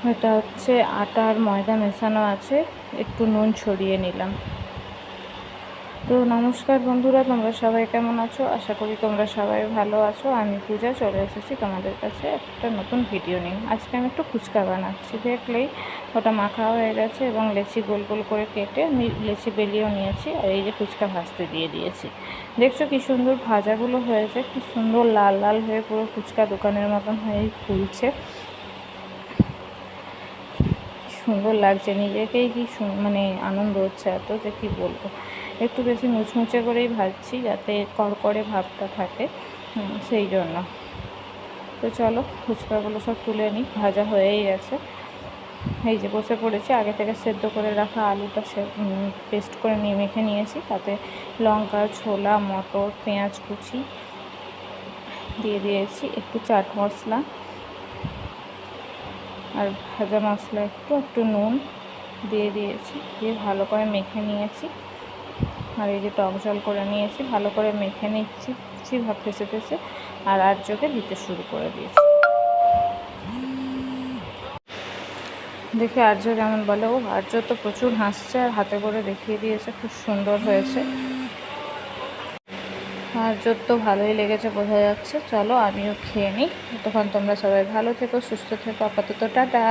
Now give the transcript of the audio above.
এটা হচ্ছে আটা আর ময়দা মেশানো আছে, একটু নুন ছড়িয়ে নিলাম। তো নমস্কার বন্ধুরা, তোমরা সবাই কেমন আছো? আশা করি তোমরা সবাই ভালো আছো। আমি পূজা চলে এসেছি তোমাদের কাছে একটা নতুন ভিডিও নিয়ে। আজকে আমি একটু ফুচকা বানাচ্ছি। দেখলেই ওটা মাখা হয়ে গেছে এবং লেচি গোল গোল করে কেটে আমি লেচি বেলিয়েও নিয়েছি। আর এই যে ফুচকা ভাজতে দিয়ে দিয়েছি। দেখছো কি সুন্দর ভাজাগুলো হয়েছে, কি সুন্দর লাল লাল হয়ে পুরো ফুচকা দোকানের মতন হয়ে ফুলছে। সুন্দর লাগছে, নিজেকেই কি মানে আনন্দ হচ্ছে এত যে কি বলবো। একটু বেশি মুচমুচে করেই ভাজছি যাতে কড়কড়ে ভাবটা থাকে, সেই জন্য। তো চলো ফুচকাগুলো সব তুলে নিই, ভাজা হয়েই গেছে। এই যে বসে পড়েছি, আগে থেকে সেদ্ধ করে রাখা আলুটা পেস্ট করে নিয়ে মেখে নিয়েছি। তাতে লঙ্কা, ছোলা, মটর, পেঁয়াজ কুচি দিয়ে দিয়েছি, একটু চাট মশলা আর ভাজা মশলা একটু নুন দিয়ে দিয়েছি, দিয়ে ভালো করে মেখে নিয়েছি। আর এই যে টক জল করে নিয়েছি, ভালো করে মেখে নিচ্ছি ভাব ফেসে ফেসে। আর আর্যকে দিতে শুরু করে দিয়েছি। দেখে আর্য কেমন বলে। ও আর্য তো প্রচুর হাসছে আর হাতে করে দেখিয়ে দিয়েছে, খুব সুন্দর হয়েছে। আর্যর তো ভালোই লেগেছে বোঝা যাচ্ছে। চলো আমিও খেয়ে নিই। তখন তোমরা সবাই ভালো থেকো, সুস্থ থেকো। আপাতত টাটা।